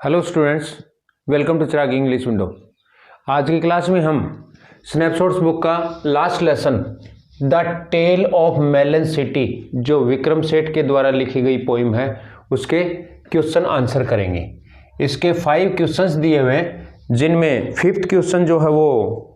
Hello students, welcome to Chirag English window. आज की class में हम स्नैपशॉट्स बुक का last lesson the tale of Melon City, जो विक्रम सेठ के द्वारा लिखी गई पोइम है, उसके क्वेश्चन आंसर करेंगे। इसके 5 क्वेश्चंस दिए हुए हैं, जिनमें 5th क्वेश्चन जो है वो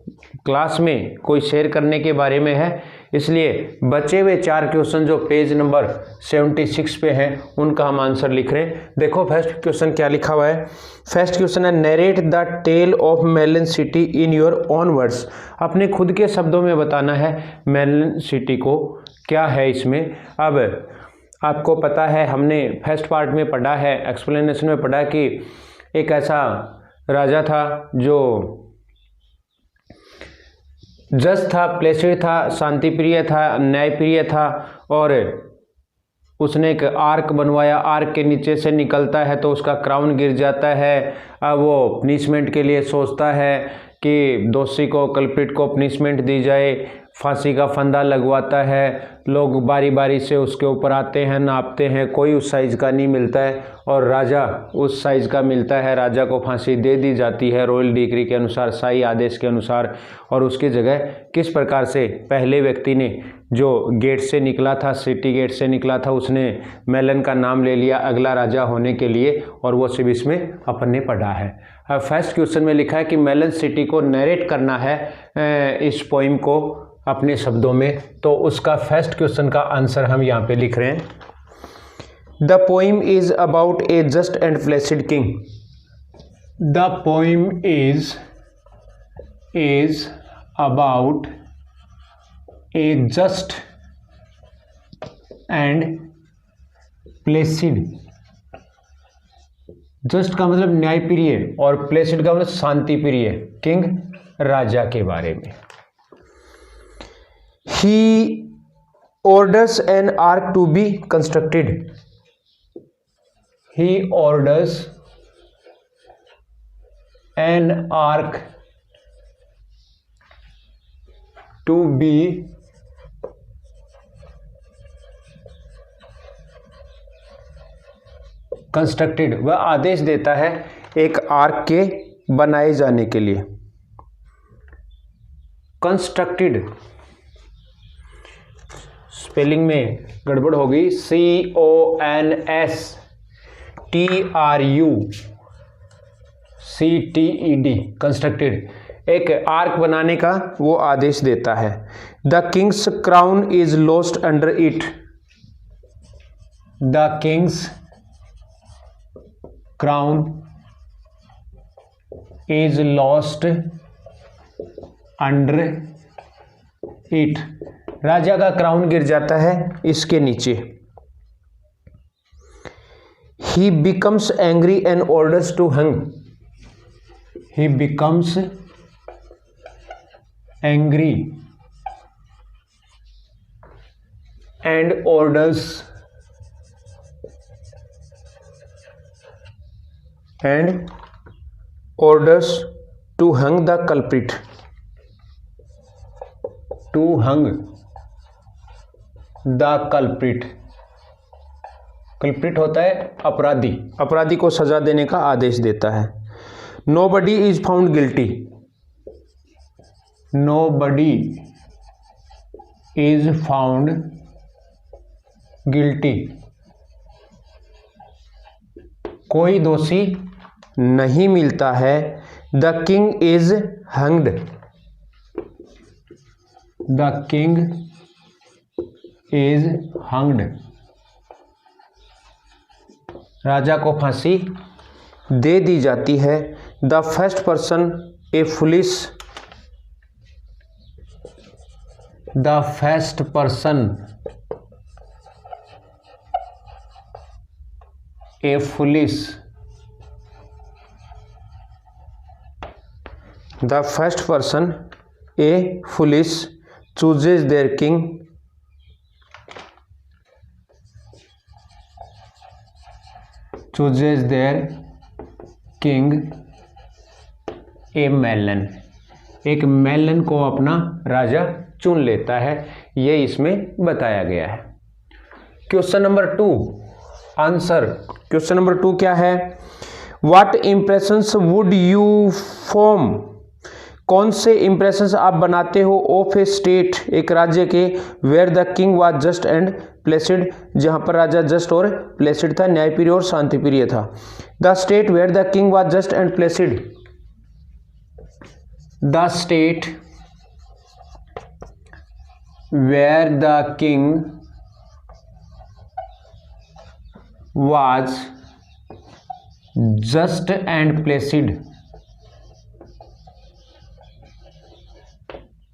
क्लास में कोई शेयर करने के बारे में है, इसलिए बचे हुए 4 क्वेश्चन जो पेज नंबर 76 पे हैं उनका हम आंसर लिख रहे हैं। देखो फर्स्ट क्वेश्चन क्या लिखा हुआ है। फर्स्ट क्वेश्चन है narrate the tale of Melon City in your own words. अपने खुद के शब्दों में बताना है मेलन सिटी को क्या है इसमें। अब आपको पता है, हमने फर्स्ट पार्ट में पढ़ा है, एक्सप्लेनेशन में पढ़ा कि एक ऐसा राजा था जो जज था, प्लेसिड था, शांतिप्रिय था, न्यायप्रिय था, और उसने एक आर्क बनवाया। आर्क के नीचे से निकलता है तो उसका क्राउन गिर जाता है। अब वो पनिशमेंट के लिए सोचता है कि दोषी को, कल्प्रिट को पनिशमेंट दी जाए, फांसी का फंदा लगवाता है। लोग बारी बारी से उसके ऊपर आते हैं, नापते हैं, कोई उस साइज़ का नहीं मिलता है, और राजा उस साइज़ का मिलता है। राजा को फांसी दे दी जाती है रॉयल डिक्री के अनुसार, शाही आदेश के अनुसार। और उसकी जगह किस प्रकार से पहले व्यक्ति ने जो गेट से निकला था, सिटी गेट से निकला था, उसने मेलन का नाम ले लिया अगला राजा होने के लिए, और वो सिर्फ इसमें अपन ने पढ़ा है। अब फर्स्ट क्वेश्चन में लिखा है कि मेलन सिटी को नरेट करना है इस पोइम को अपने शब्दों में, तो उसका फर्स्ट क्वेश्चन का आंसर हम यहाँ पे लिख रहे हैं। The poem is about a just and placid king. The poem is about a just and Placid. Just का मतलब न्यायप्रिय और प्लेसिड का मतलब शांतिप्रिय किंग, राजा के बारे में। He orders an ark to be constructed. He orders an ark to be constructed. वह आदेश देता है एक आर्क के बनाए जाने के लिए। कंस्ट्रक्टेड स्पेलिंग में गड़बड़ होगी, CONSTRUCTED, कंस्ट्रक्टेड। एक आर्क बनाने का वो आदेश देता है। The king's crown is lost under it. The king's crown is lost under it. राजा का क्राउन गिर जाता है इसके नीचे। He becomes angry and orders to hang. He becomes angry and orders to hang the culprit. To hang the culprit. Culprit होता है अपराधी, अपराधी को सजा देने का आदेश देता है। Nobody is found guilty. Nobody is found guilty. कोई दोषी नहीं मिलता है। The king is hanged. The king is hanged. राजा को फांसी दे दी जाती है। The first person a foolish. The first person a foolish. The first person a foolish chooses their king. chooses their king a melon। एक melon को अपना राजा चुन लेता है, ये इसमें बताया गया है। Question number 2 answer. Question number 2 क्या है? What impressions would you form, कौन से इंप्रेशंस आप बनाते हो ऑफ ए स्टेट, एक राज्य के, where the king was just and placid, जहां पर राजा जस्ट और प्लेसिड था, न्यायप्रिय और शांतिप्रिय था। The state where the king was just and placid, the state where the king was just and placid,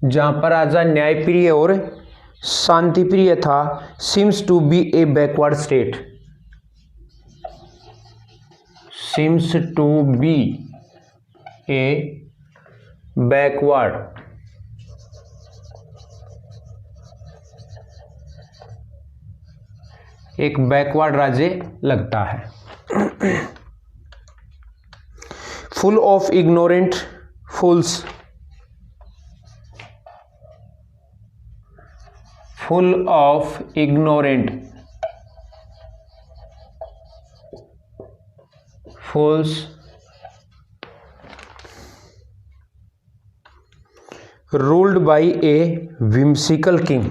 जहां पर राजा न्यायप्रिय और शांतिप्रिय था, seems to be a backward state, seems to be a backward, एक बैकवर्ड राज्य लगता है। Full of ignorant fools, full of ignorant fools, ruled by a whimsical king,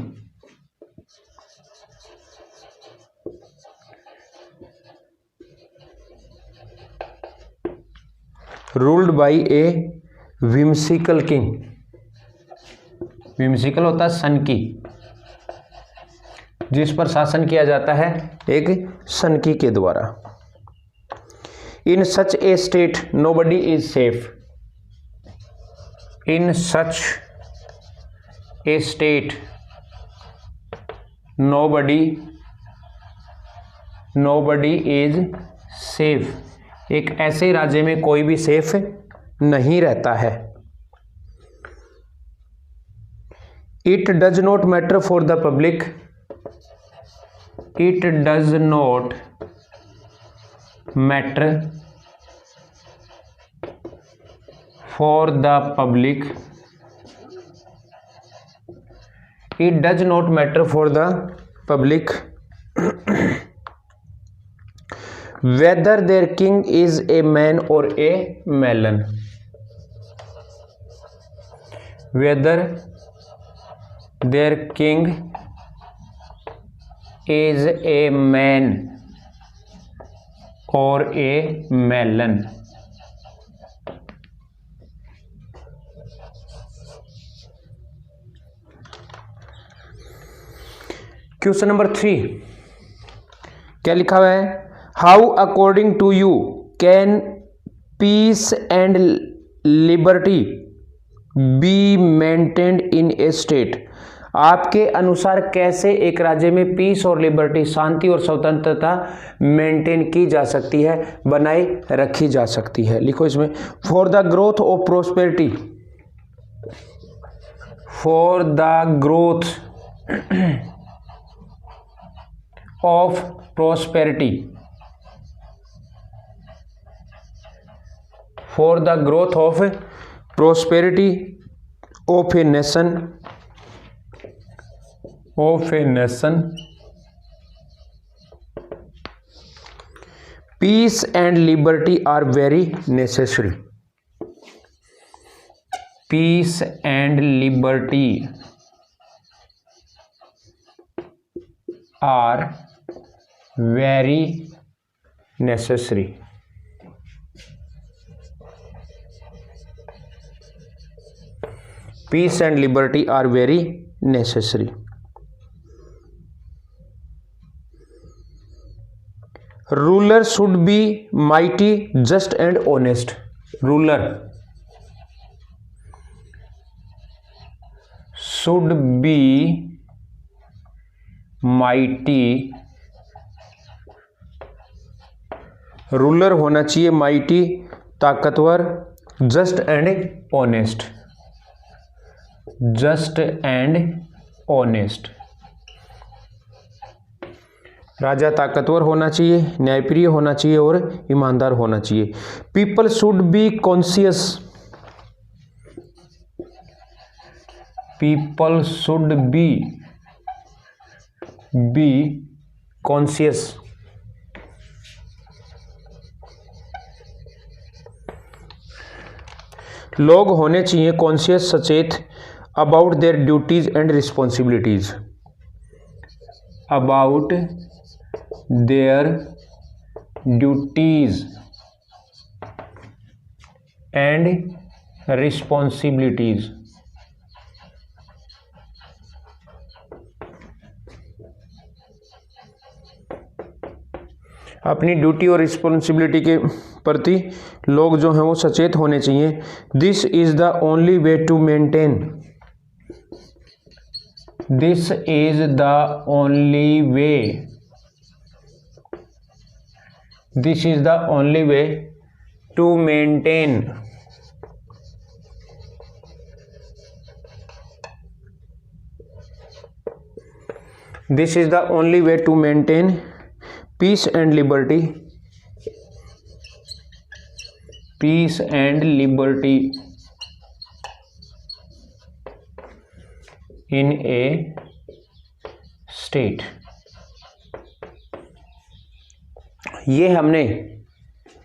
ruled by a whimsical king, whimsical होता है सनकी, जिस पर शासन किया जाता है एक सनकी के द्वारा। In such a state nobody is safe, in such a state nobody is safe, एक ऐसे राज्य में कोई भी सेफ नहीं रहता है। It does not matter for the public, it does not matter for the public, it does not matter for the public whether their king is a man or a melon, whether their king is a man or a melon। Question number 3 क्या लिखा हुआ है? How according to you can peace and liberty be maintained in a state, आपके अनुसार कैसे एक राज्य में पीस और लिबर्टी, शांति और स्वतंत्रता मेंटेन की जा सकती है, बनाए रखी जा सकती है? लिखो इसमें, for the growth of prosperity, for the growth of prosperity, for the growth of prosperity of a nation, of a nation, peace and liberty are very necessary, peace and liberty are very necessary, peace and liberty are very necessary। Ruler should be mighty just and honest, ruler should be mighty, ruler होना चाहिए mighty, ताकतवर, just and honest, just and honest, राजा ताकतवर होना चाहिए, न्यायप्रिय होना चाहिए और ईमानदार होना चाहिए। People should be conscious, people should be conscious, लोग होने चाहिए कॉन्शियस, सचेत about their duties and responsibilities, about their duties and responsibilities. अपनी ड्यूटी और रिस्पॉन्सिबिलिटी के प्रति लोग जो हैं वो सचेत होने चाहिए। This is the only way to maintain, this is the only way, this is the only way to maintain this is the only way to maintain peace and liberty, peace and liberty in a state। ये हमने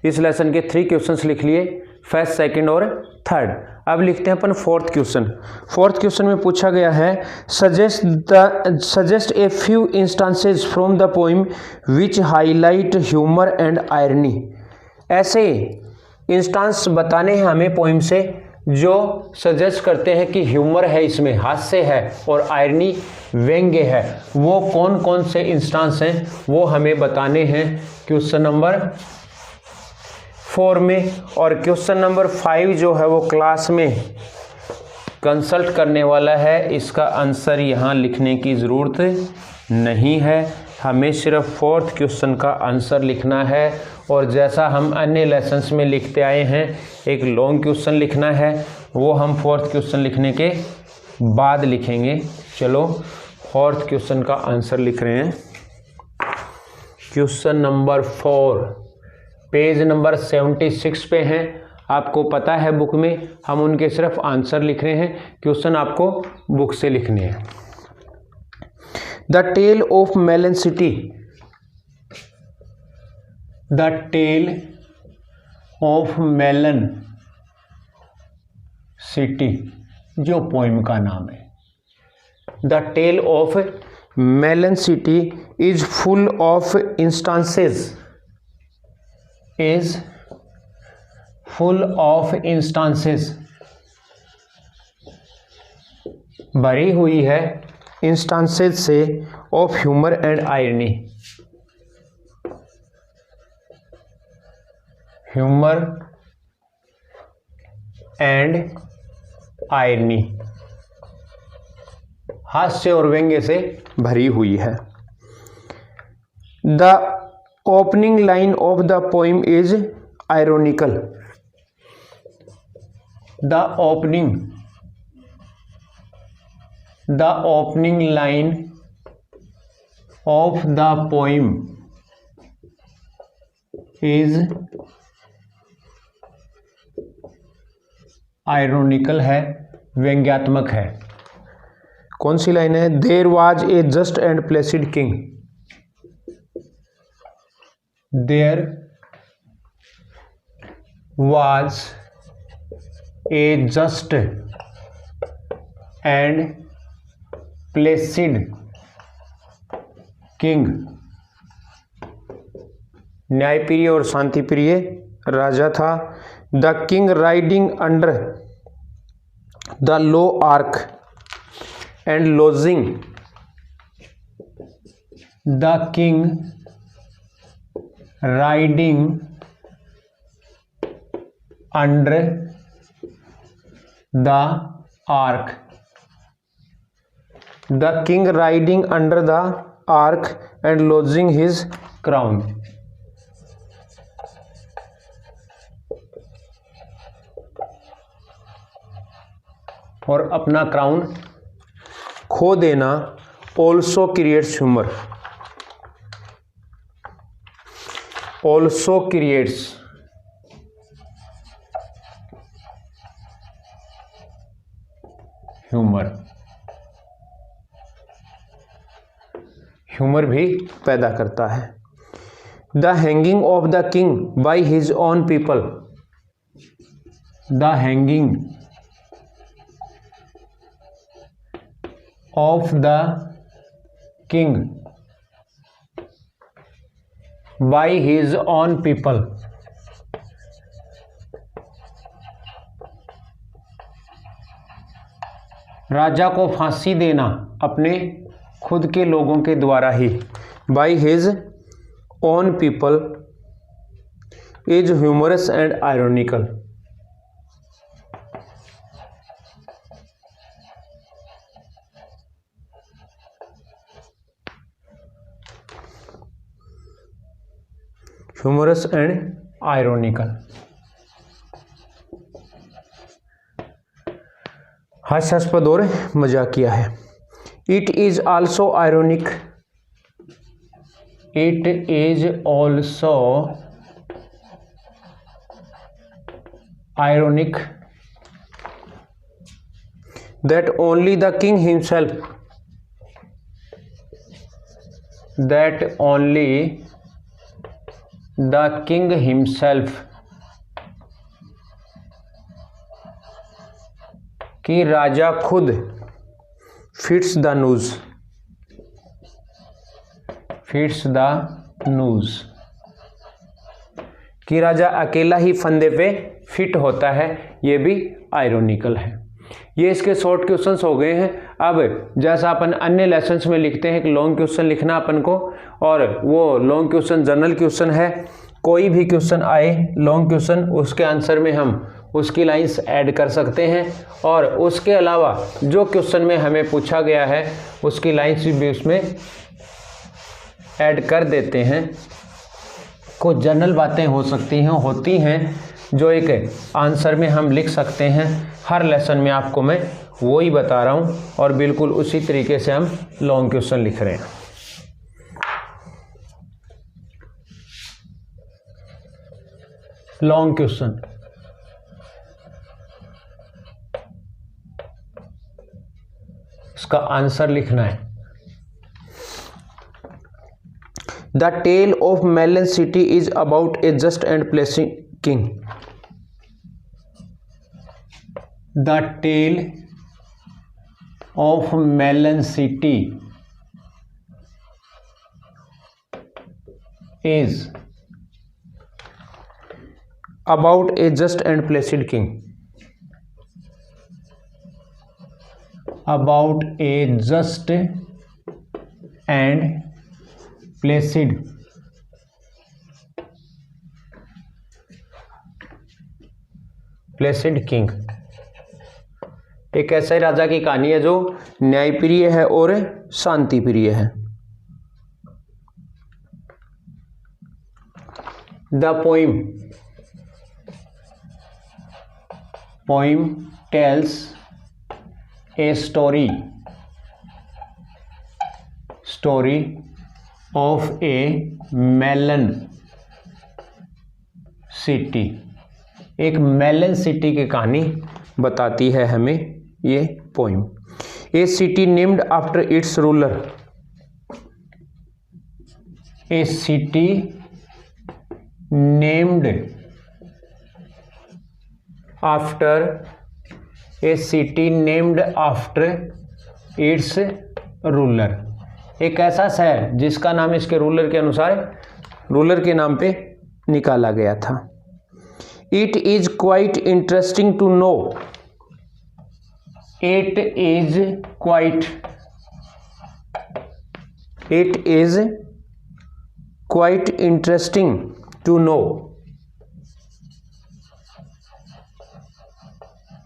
इस lesson के 3 questions लिख लिए, first, second और third. अब लिखते हैं अपन फोर्थ क्वेश्चन। फोर्थ क्वेश्चन में पूछा गया है suggest a few instances from the poem which highlight humour and irony. ऐसे इंस्टांस बताने हैं हमें पोइम से जो सजेस्ट करते हैं कि ह्यूमर है, इसमें हास्य है और आयरनी व्यंग्य है। वो कौन कौन से इंस्टांस हैं वो हमें बताने हैं क्वेश्चन नंबर 4 में। और क्वेश्चन नंबर 5 जो है वो क्लास में कंसल्ट करने वाला है, इसका आंसर यहाँ लिखने की ज़रूरत नहीं है, हमें सिर्फ फोर्थ क्वेश्चन का आंसर लिखना है। और जैसा हम अन्य लेसन्स में लिखते आए हैं, एक लॉन्ग क्वेश्चन लिखना है, वो हम फोर्थ क्वेश्चन लिखने के बाद लिखेंगे। चलो फोर्थ क्वेश्चन का आंसर लिख रहे हैं। क्वेश्चन नंबर 4 पेज नंबर 76 पे हैं। आपको पता है बुक में हम उनके सिर्फ आंसर लिख रहे हैं, क्वेश्चन आपको बुक से लिखने हैं। The tale of Melon City, the tale of Melon City जो पोइम का नाम है। The tale of Melon City is full of instances, is full of instances, भरी हुई है इंस्टांसेस से of humour and irony, humour and irony, हास्य और व्यंग्य से भरी हुई है। The opening line of the poem is ironical, the opening line of the poem is ironical है, व्यंग्यात्मक है। कौन सी लाइन है? There was a just and placid king, there was a just and placid king, न्यायप्रिय और शांतिप्रिय राजा था। The king riding under the low arc and lodging, the king riding under the ark, the king riding under the ark and losing his crown, और अपना crown खो देना। also creates humor, also creates humor, humour भी पैदा करता है। The hanging of the king by his own people, the hanging of the king by his own people. राजा को फांसी देना अपने खुद के लोगों के द्वारा ही, by his own people, is humorous and ironical. Humorous and ironical, हास्यास्पद और मजाकिया है। It is also ironic, it is also ironic that only the king himself, that only the king himself, कि राजा खुद fits the news, fits the news, कि राजा अकेला ही फंदे पे फिट होता है, ये भी आयरोनिकल है। ये इसके शॉर्ट क्वेश्चंस हो गए हैं। अब जैसा अपन अन्य लेसन्स में लिखते हैं कि लॉन्ग क्वेश्चन लिखना अपन को, और वो लॉन्ग क्वेश्चन जनरल क्वेश्चन है। कोई भी क्वेश्चन आए लॉन्ग क्वेश्चन, उसके आंसर में हम उसकी लाइंस ऐड कर सकते हैं, और उसके अलावा जो क्वेश्चन में हमें पूछा गया है उसकी लाइंस भी उसमें ऐड कर देते हैं। कुछ जनरल बातें हो सकती हैं, होती हैं, जो एक आंसर में हम लिख सकते हैं। हर लेसन में आपको मैं वो ही बता रहा हूँ, और बिल्कुल उसी तरीके से हम लॉन्ग क्वेश्चन लिख रहे हैं। लॉन्ग क्वेश्चन, इसका आंसर लिखना है। The tale of Melon City is about a just and placing king. The tale of Melon City is about a just and placid king, about a just and placid king। एक ऐसे राजा की कहानी है जो न्यायप्रिय है और शांति प्रिय है। The poem tells a story of a melon city। एक मेलन सिटी की कहानी बताती है हमें ये poem. A city named after it's ruler, A city named after, A city named after it's ruler. एक ऐसा शहर जिसका नाम इसके रूलर के अनुसार, रूलर के नाम पे निकाला गया था। It is quite interesting to know, it is quite interesting to know,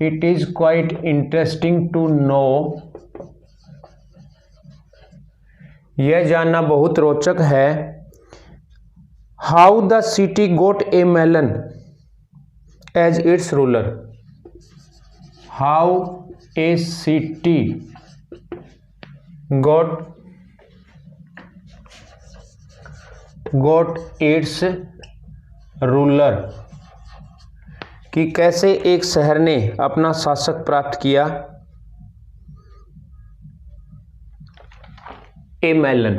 it is quite interesting to know, यह जानना बहुत रोचक है। How the city got a melon as its ruler, how a city got its ruler, कि कैसे एक शहर ने अपना शासक प्राप्त किया। A melon,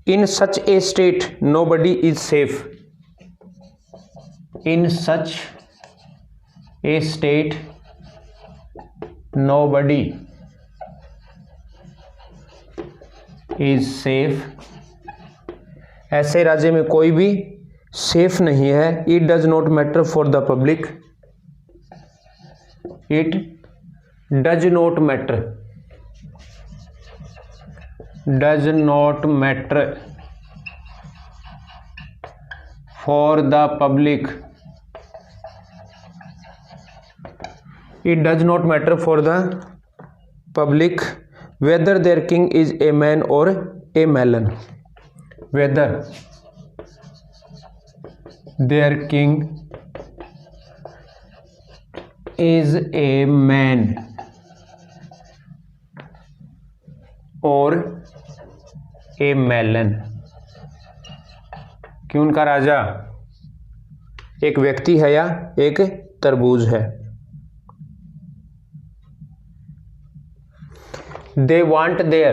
in such a state nobody is safe. In such a state nobody is safe. ऐसे राज्य में कोई भी सेफ नहीं है। It does not matter for the public. It does not matter, does not matter for the public. It does not matter for the public whether their king is a man or a melon। whether their king is a man or a melon, कि उनका राजा एक व्यक्ति है या एक तरबूज है। They want their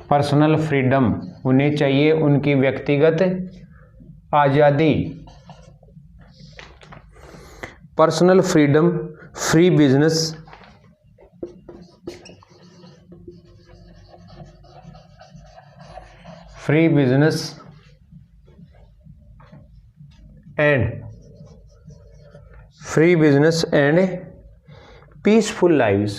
personal freedom। उन्हें चाहिए उनकी व्यक्तिगत आज़ादी। Personal freedom, free business, and peaceful lives।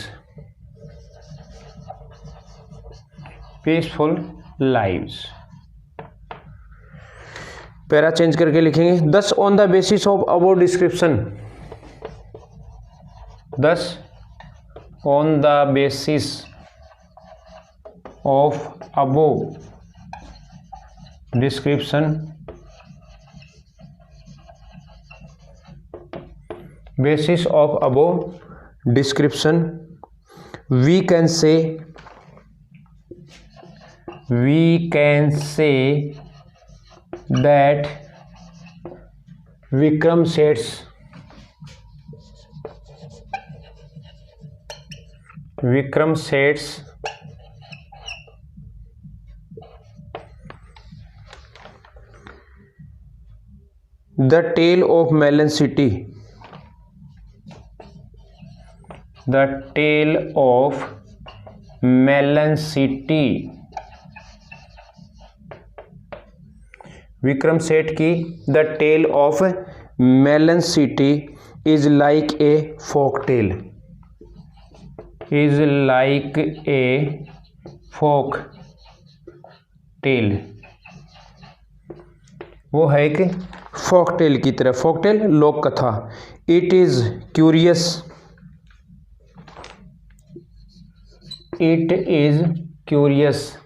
Para change करके लिखेंगे। Thus on the basis of above description. Thus on the basis of above description, basis of above description, we can say that Vikram Seth's The Tale of Melon City, The Tale of Melon City, Vikram Seth की the tale of Melon City is like a folk tale, is like a folk tale. वो है एक folk tale की तरह, फोक tale लोक कथा। It is curious, it is curious,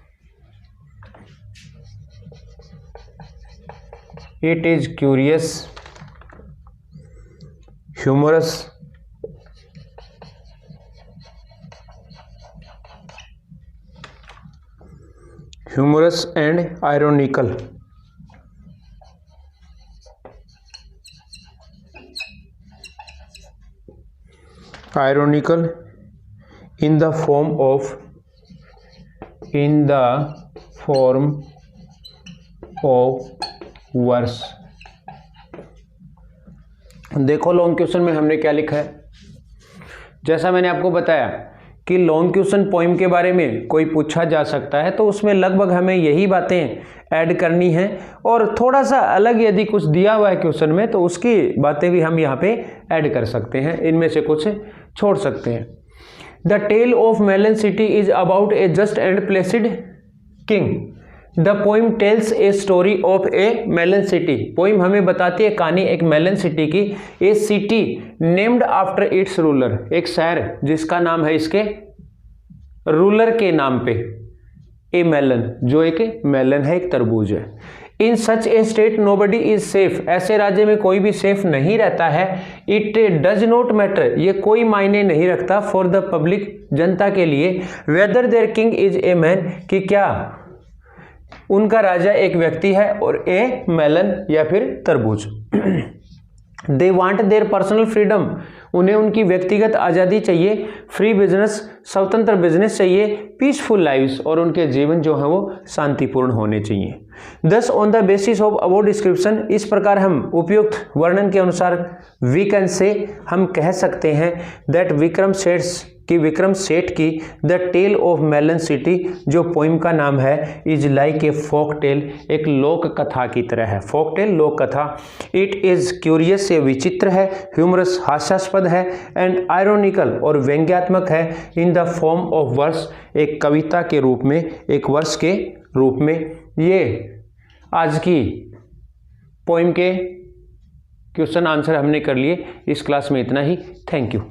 it is curious, humorous, and ironical. Ironical in the form of verse। देखो long question में हमने क्या लिखा है। जैसा मैंने आपको बताया कि लॉन्ग क्वेश्चन पोइम के बारे में कोई पूछा जा सकता है तो उसमें लगभग हमें यही बातें ऐड करनी है, और थोड़ा सा अलग यदि कुछ दिया हुआ है क्वेश्चन में तो उसकी बातें भी हम यहाँ पे ऐड कर सकते हैं, इनमें से कुछ छोड़ सकते हैं। The tale of Melon City is about a just and placid king। The poem tells a story of a melon city। Poem हमें बताती है कहानी एक मेलन सिटी की। A city named after its ruler, एक शहर जिसका नाम है इसके रूलर के नाम पे। ए मेलन, जो एक मेलन है, एक तरबूज है। इन such a state nobody is safe, ऐसे राज्य में कोई भी सेफ नहीं रहता है। इट डज नॉट मैटर, ये कोई मायने नहीं रखता फॉर द पब्लिक, जनता के लिए। Whether their king is a man, कि क्या उनका राजा एक व्यक्ति है और ए मेलन या फिर तरबूज। They want their personal freedom, उन्हें उनकी व्यक्तिगत आज़ादी चाहिए, फ्री बिजनेस, स्वतंत्र बिजनेस चाहिए, पीसफुल लाइव्स, और उनके जीवन जो है वो शांतिपूर्ण होने चाहिए। दस on the basis of above description, इस प्रकार हम उपयुक्त वर्णन के अनुसार वी कैन से हम कह सकते हैं दैट विक्रम सेठ की the tale of Melon City, जो पोइम का नाम है, is like a folk tale, एक लोक कथा की तरह है। फोक टेल लोक कथा। इट इज क्यूरियस, ये विचित्र है, ह्यूमरस हास्यास्पद है, एंड आयरोनिकल और व्यंग्यात्मक है, in the form of verse, एक कविता के रूप में, एक वर्ष के रूप में। ये आज की पोइम के क्वेश्चन आंसर हमने कर लिए। इस क्लास में इतना ही। Thank you.